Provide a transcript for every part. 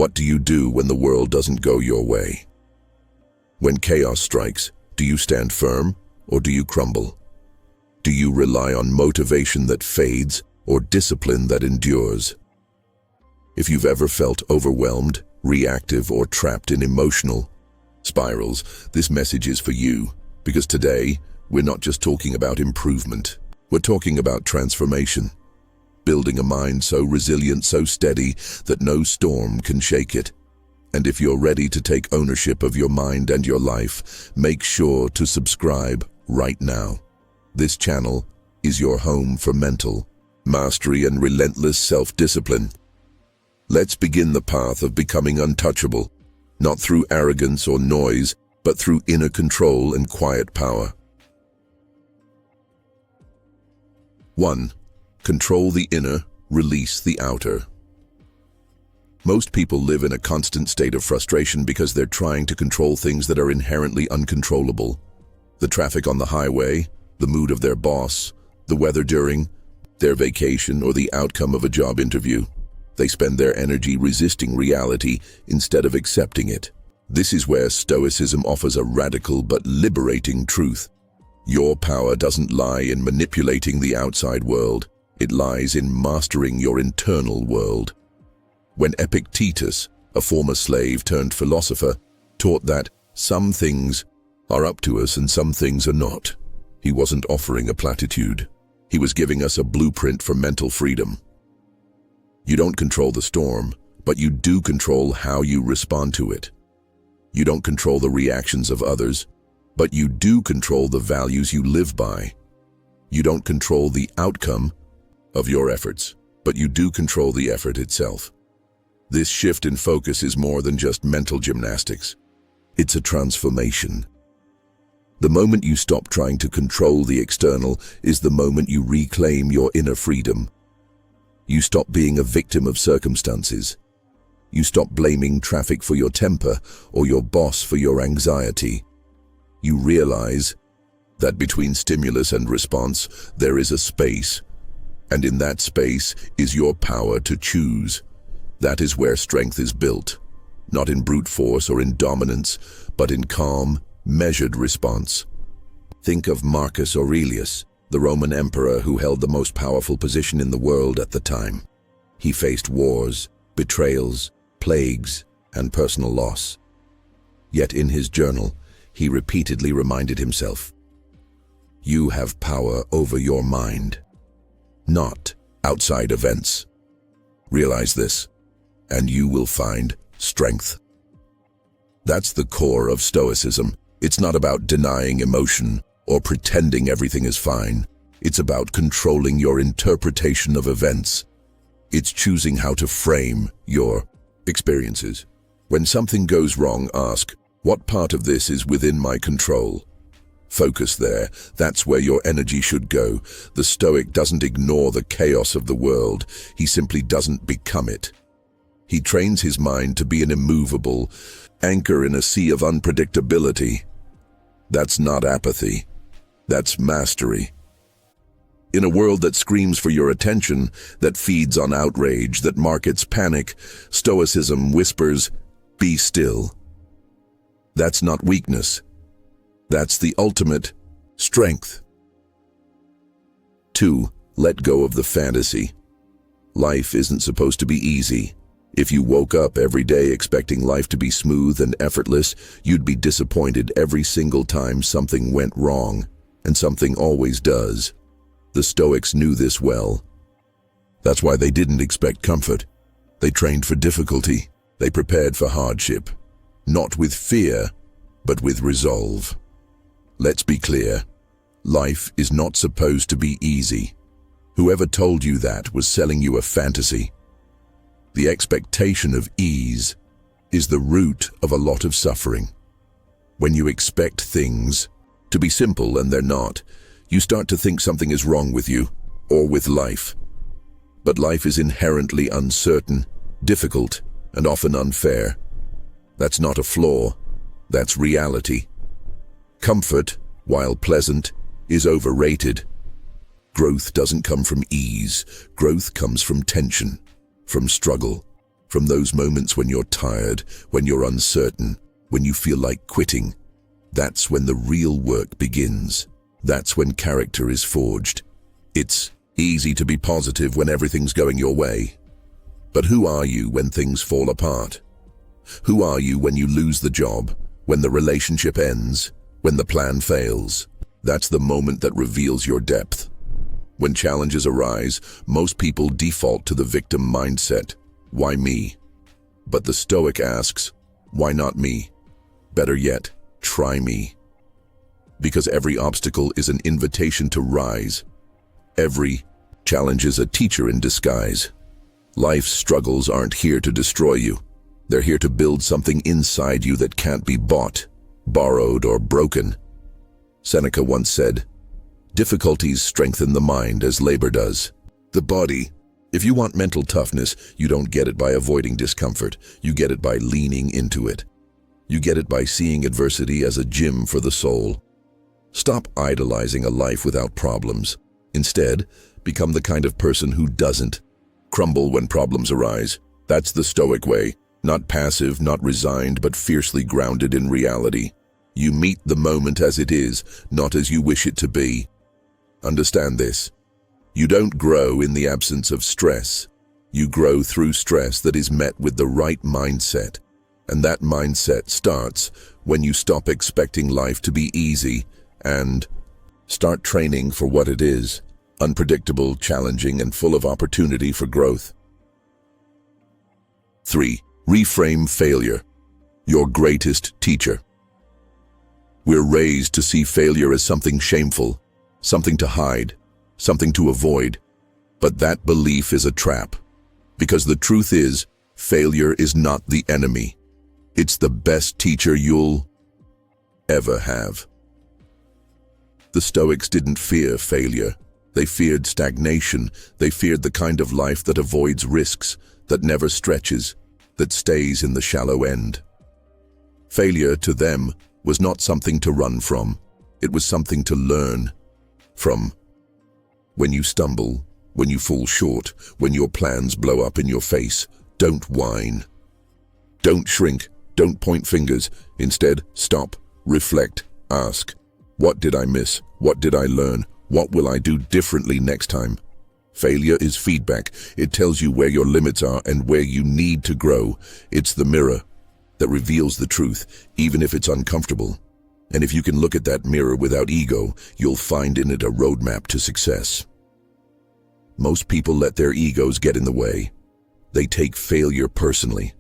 What do you do when the world doesn't go your way? When chaos strikes, do you stand firm or do you crumble? Do you rely on motivation that fades or discipline that endures? If you've ever felt overwhelmed, reactive, or trapped in emotional spirals, this message is for you, because today, we're not just talking about improvement. We're talking about transformation. Building a mind so resilient, so steady, that no storm can shake it. And if you're ready to take ownership of your mind and your life, make sure to subscribe right now. This channel is your home for mental mastery and relentless self-discipline. Let's begin the path of becoming untouchable, not through arrogance or noise, but through inner control and quiet power. 1. Control the inner, release the outer. Most people live in a constant state of frustration because they're trying to control things that are inherently uncontrollable. The traffic on the highway, the mood of their boss, the weather during their vacation, or the outcome of a job interview. They spend their energy resisting reality instead of accepting it. This is where Stoicism offers a radical but liberating truth. Your power doesn't lie in manipulating the outside world. It lies in mastering your internal world. When Epictetus, a former slave turned philosopher, taught that some things are up to us and some things are not, he wasn't offering a platitude. He was giving us a blueprint for mental freedom. You don't control the storm, but you do control how you respond to it. You don't control the reactions of others, but you do control the values you live by. You don't control the outcome of your efforts, but you do control the effort itself. This shift in focus is more than just mental gymnastics. It's a transformation. The moment you stop trying to control the external is the moment you reclaim your inner freedom. You stop being a victim of circumstances. You stop blaming traffic for your temper or your boss for your anxiety. You realize that between stimulus and response, there is a space, and in that space is your power to choose. That is where strength is built, not in brute force or in dominance, but in calm, measured response. Think of Marcus Aurelius, the Roman emperor who held the most powerful position in the world at the time. He faced wars, betrayals, plagues, and personal loss. Yet in his journal, he repeatedly reminded himself, "You have power over your mind, not outside events. Realize this, and you will find strength." That's the core of Stoicism. It's not about denying emotion or pretending everything is fine. It's about controlling your interpretation of events. It's choosing how to frame your experiences. When something goes wrong, ask, what part of this is within my control? Focus there. That's where your energy should go. The Stoic doesn't ignore the chaos of the world. He simply doesn't become it. He trains his mind to be an immovable anchor in a sea of unpredictability. That's not apathy. That's mastery. In a world that screams for your attention, that feeds on outrage, that markets panic, Stoicism whispers, "Be still." That's not weakness. That's the ultimate strength. 2. Let go of the fantasy. Life isn't supposed to be easy. If you woke up every day expecting life to be smooth and effortless, you'd be disappointed every single time something went wrong, and something always does. The Stoics knew this well. That's why they didn't expect comfort. They trained for difficulty. They prepared for hardship, not with fear, but with resolve. Let's be clear. Life is not supposed to be easy. Whoever told you that was selling you a fantasy. The expectation of ease is the root of a lot of suffering. When you expect things to be simple and they're not, you start to think something is wrong with you or with life. But life is inherently uncertain, difficult, and often unfair. That's not a flaw, that's reality. Comfort, while pleasant, is overrated. Growth doesn't come from ease. Growth comes from tension, from struggle, From those moments when you're tired, when you're uncertain, when you feel like quitting, that's when the real work begins. That's when character is forged. It's easy to be positive when everything's going your way. But who are you when things fall apart? Who are you when you lose the job, when the relationship ends, when the plan fails? That's the moment that reveals your depth. When challenges arise, most people default to the victim mindset. Why me? But the Stoic asks, why not me? Better yet, try me. Because every obstacle is an invitation to rise. Every challenge is a teacher in disguise. Life's struggles aren't here to destroy you. They're here to build something inside you that can't be bought, borrowed, or broken. Seneca once said, difficulties strengthen the mind as labor does. The body. If you want mental toughness, you don't get it by avoiding discomfort. You get it by leaning into it. You get it by seeing adversity as a gym for the soul. Stop idolizing a life without problems. Instead, become the kind of person who doesn't crumble when problems arise. That's the Stoic way. Not passive, not resigned, but fiercely grounded in reality. You meet the moment as it is, not as you wish it to be. Understand this. You don't grow in the absence of stress. You grow through stress that is met with the right mindset. And that mindset starts when you stop expecting life to be easy and start training for what it is, unpredictable, challenging, and full of opportunity for growth. 3. Reframe failure, your greatest teacher. We're raised to see failure as something shameful, something to hide, something to avoid. But that belief is a trap. Because the truth is, failure is not the enemy. It's the best teacher you'll ever have. The Stoics didn't fear failure. They feared stagnation. They feared the kind of life that avoids risks, that never stretches, that stays in the shallow end. Failure to them was not something to run from. It was something to learn from. When you stumble, when you fall short, when your plans blow up in your face, don't whine. Don't shrink, don't point fingers. Instead, stop, reflect, ask, what did I miss? What did I learn? What will I do differently next time? Failure is feedback. It tells you where your limits are and where you need to grow. It's the mirror that reveals the truth, even if it's uncomfortable. And if you can look at that mirror without ego, you'll find in it a roadmap to success. Most people let their egos get in the way. They take failure personally.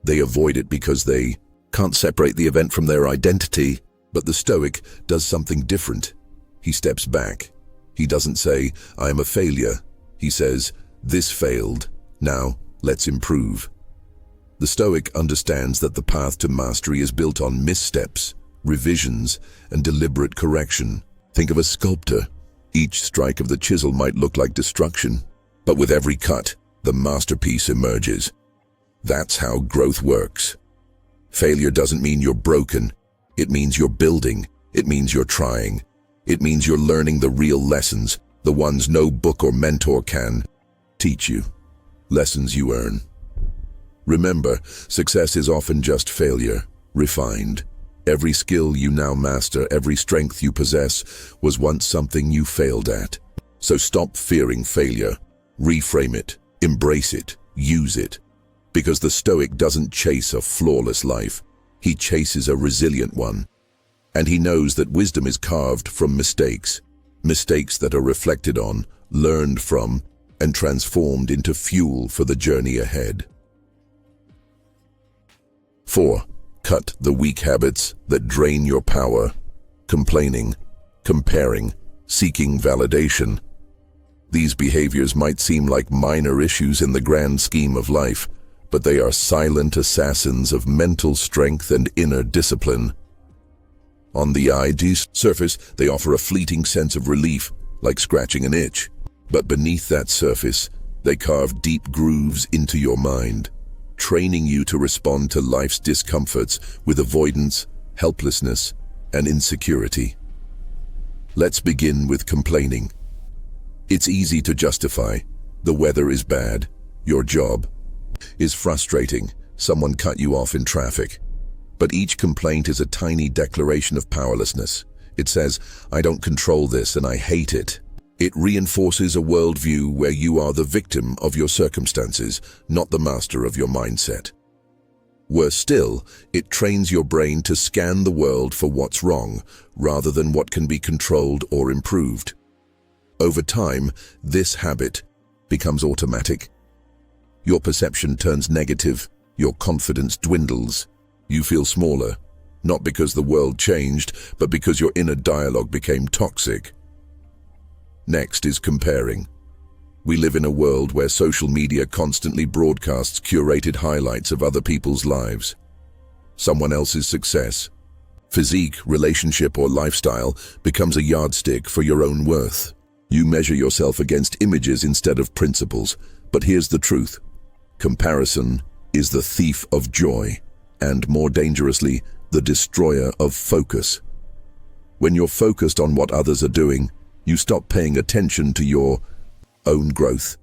They avoid it because they can't separate the event from their identity. But the Stoic does something different. He steps back. He doesn't say, I am a failure. He says, this failed. Now, let's improve. The Stoic understands that the path to mastery is built on missteps, revisions, and deliberate correction. Think of a sculptor. Each strike of the chisel might look like destruction, but with every cut, the masterpiece emerges. That's how growth works. Failure doesn't mean you're broken. It means you're building. It means you're trying. It means you're learning the real lessons, the ones no book or mentor can teach you. Lessons you earn. Remember, success is often just failure, refined. Every skill you now master, every strength you possess, was once something you failed at. So stop fearing failure. Reframe it. Embrace it. Use it. Because the Stoic doesn't chase a flawless life. He chases a resilient one. And he knows that wisdom is carved from mistakes. Mistakes that are reflected on, learned from, and transformed into fuel for the journey ahead. 4. Cut the weak habits that drain your power. Complaining, comparing, seeking validation. These behaviors might seem like minor issues in the grand scheme of life, but they are silent assassins of mental strength and inner discipline. On the eye's surface, they offer a fleeting sense of relief, like scratching an itch. But beneath that surface, they carve deep grooves into your mind, training you to respond to life's discomforts with avoidance, helplessness, and insecurity. Let's begin with complaining. It's easy to justify. The weather is bad. Your job is frustrating. Someone cut you off in traffic. But each complaint is a tiny declaration of powerlessness. It says, I don't control this and I hate it. It reinforces a worldview where you are the victim of your circumstances, not the master of your mindset. Worse still, it trains your brain to scan the world for what's wrong, rather than what can be controlled or improved. Over time, this habit becomes automatic. Your perception turns negative, your confidence dwindles. You feel smaller, not because the world changed, but because your inner dialogue became toxic. Next is comparing. We live in a world where social media constantly broadcasts curated highlights of other people's lives. Someone else's success, physique, relationship, or lifestyle becomes a yardstick for your own worth. You measure yourself against images instead of principles. But here's the truth. Comparison is the thief of joy, and more dangerously, the destroyer of focus. When you're focused on what others are doing, you stop paying attention to your own growth.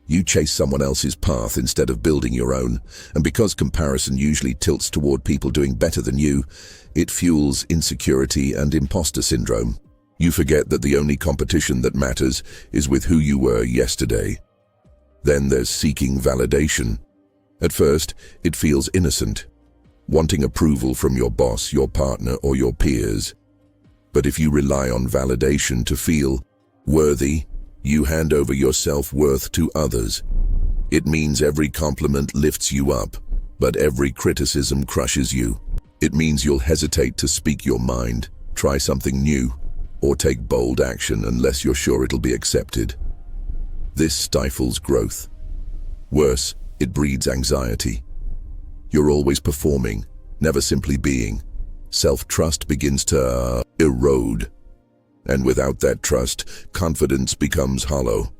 You chase someone else's path instead of building your own, and because comparison usually tilts toward people doing better than you, it fuels insecurity and imposter syndrome. You forget that the only competition that matters is with who you were yesterday. Then there's seeking validation. At first, it feels innocent, wanting approval from your boss, your partner, or your peers. But if you rely on validation to feel worthy, you hand over your self-worth to others. It means every compliment lifts you up, but every criticism crushes you. It means you'll hesitate to speak your mind, try something new, or take bold action unless you're sure it'll be accepted. This stifles growth. Worse, it breeds anxiety. You're always performing, never simply being. Self-trust begins to erode. And without that trust, confidence becomes hollow.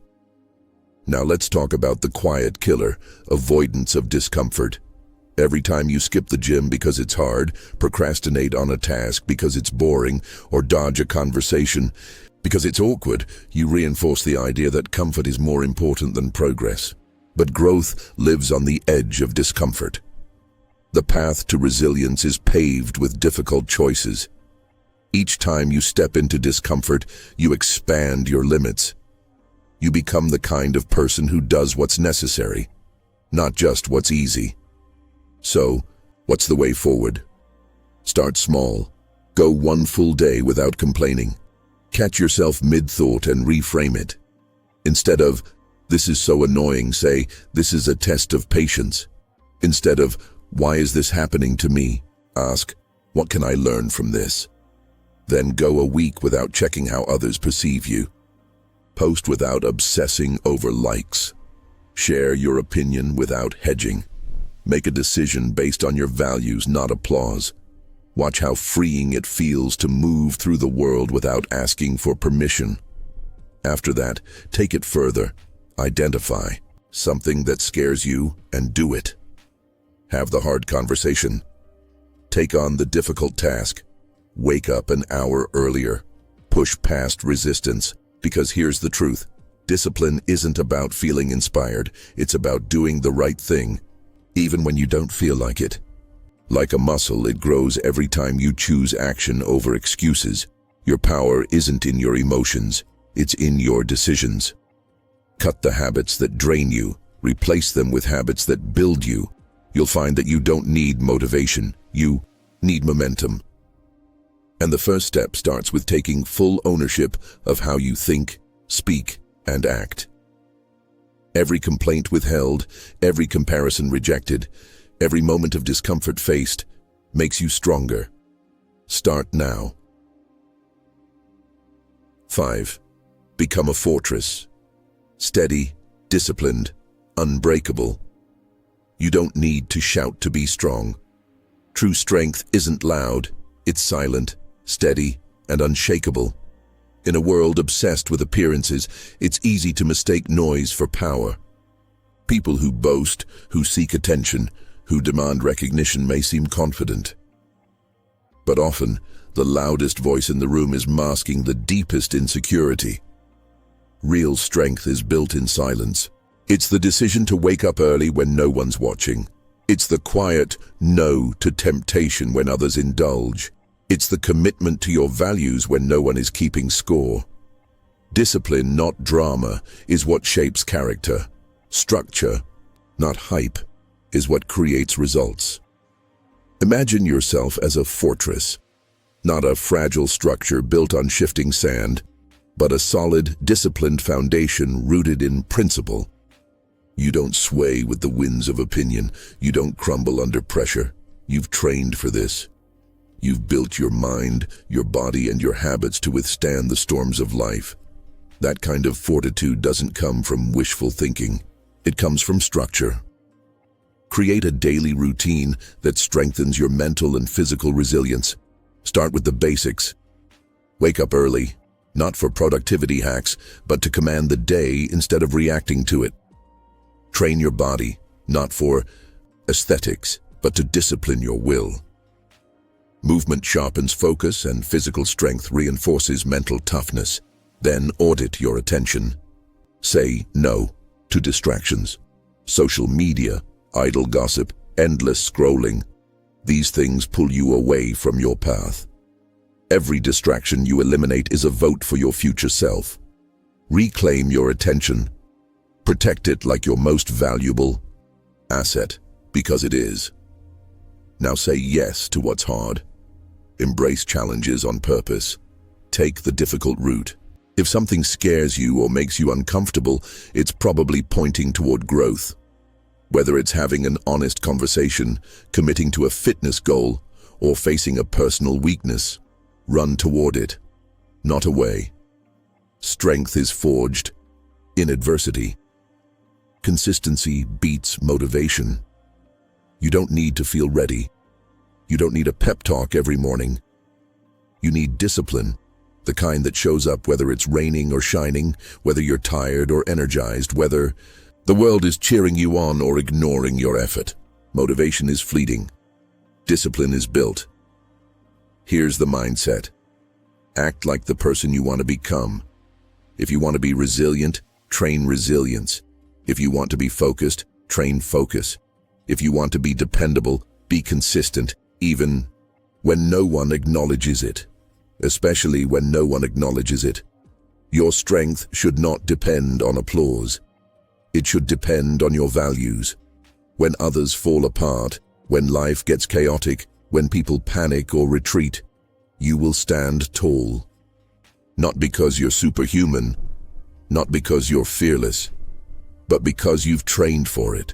Now let's talk about the quiet killer, avoidance of discomfort. Every time you skip the gym because it's hard, procrastinate on a task because it's boring, or dodge a conversation because it's awkward, you reinforce the idea that comfort is more important than progress. But growth lives on the edge of discomfort. The path to resilience is paved with difficult choices. Each time you step into discomfort, you expand your limits. You become the kind of person who does what's necessary, not just what's easy. So, what's the way forward? Start small. Go one full day without complaining. Catch yourself mid-thought and reframe it. Instead of, "This is so annoying," say, "This is a test of patience." Instead of, "Why is this happening to me?" ask, "What can I learn from this?" Then go a week without checking how others perceive you. Post without obsessing over likes. Share your opinion without hedging. Make a decision based on your values, not applause. Watch how freeing it feels to move through the world without asking for permission. After that, take it further. Identify something that scares you and do it. Have the hard conversation. Take on the difficult task. Wake up an hour earlier. Push past resistance, because here's the truth. Discipline isn't about feeling inspired. It's about doing the right thing, even when you don't feel like it. Like a muscle, it grows every time you choose action over excuses. Your power isn't in your emotions, it's in your decisions. Cut the habits that drain you, replace them with habits that build you. You'll find that you don't need motivation, you need momentum. And the first step starts with taking full ownership of how you think, speak, and act. Every complaint withheld, every comparison rejected, every moment of discomfort faced makes you stronger. Start now. 5. Become a fortress. Steady, disciplined, unbreakable. You don't need to shout to be strong. True strength isn't loud, it's silent, steady, and unshakable. In a world obsessed with appearances, it's easy to mistake noise for power. People who boast, who seek attention, who demand recognition may seem confident. But often, the loudest voice in the room is masking the deepest insecurity. Real strength is built in silence, It's the decision to wake up early when no one's watching. It's the quiet no to temptation when others indulge. It's the commitment to your values when no one is keeping score. Discipline, not drama, is what shapes character. Structure, not hype, is what creates results. Imagine yourself as a fortress, not a fragile structure built on shifting sand, but a solid, disciplined foundation rooted in principle. You don't sway with the winds of opinion. You don't crumble under pressure. You've trained for this. You've built your mind, your body, and your habits to withstand the storms of life. That kind of fortitude doesn't come from wishful thinking. It comes from structure. Create a daily routine that strengthens your mental and physical resilience. Start with the basics. Wake up early, not for productivity hacks, but to command the day instead of reacting to it. Train your body, not for aesthetics, but to discipline your will. Movement sharpens focus and physical strength reinforces mental toughness. Then audit your attention. Say no to distractions. Social media, idle gossip, endless scrolling. These things pull you away from your path. Every distraction you eliminate is a vote for your future self. Reclaim your attention. Protect it like your most valuable asset, because it is. Now say yes to what's hard. Embrace challenges on purpose. Take the difficult route. If something scares you or makes you uncomfortable, it's probably pointing toward growth. Whether it's having an honest conversation, committing to a fitness goal, or facing a personal weakness, run toward it, not away. Strength is forged in adversity. Consistency beats motivation. You don't need to feel ready. You don't need a pep talk every morning. You need discipline, the kind that shows up whether it's raining or shining, whether you're tired or energized, whether the world is cheering you on or ignoring your effort. Motivation is fleeting. Discipline is built. Here's the mindset. Act like the person you want to become. If you want to be resilient, train resilience. If you want to be focused, train focus. If you want to be dependable, be consistent, even when no one acknowledges it. Especially when no one acknowledges it. Your strength should not depend on applause. It should depend on your values. When others fall apart, when life gets chaotic, when people panic or retreat, you will stand tall. Not because you're superhuman, not because you're fearless, but because you've trained for it.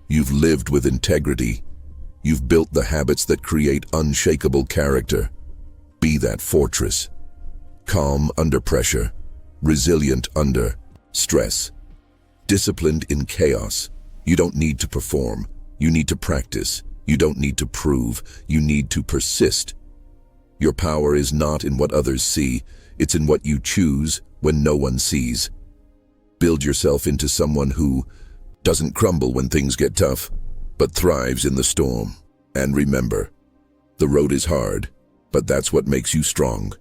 You've lived with integrity. You've built the habits that create unshakable character. Be that fortress. Calm under pressure, resilient under stress, disciplined in chaos. You don't need to perform. You need to practice. You don't need to prove. You need to persist. Your power is not in what others see. It's in what you choose when no one sees. Build yourself into someone who doesn't crumble when things get tough, but thrives in the storm. And remember, the road is hard, but that's what makes you strong.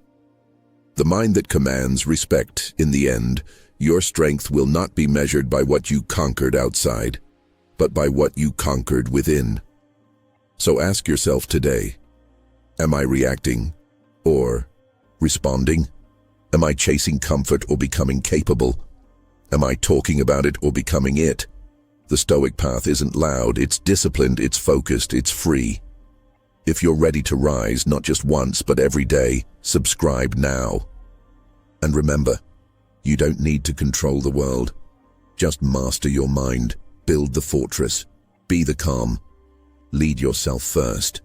The mind that commands respect in the end. Your strength will not be measured by what you conquered outside, but by what you conquered within. So ask yourself today, am I reacting or responding? Am I chasing comfort or becoming capable? Am I talking about it or becoming it? The Stoic path isn't loud, it's disciplined, it's focused, it's free. If you're ready to rise, not just once, but every day, subscribe now. And remember, you don't need to control the world. Just master your mind, build the fortress, be the calm, lead yourself first.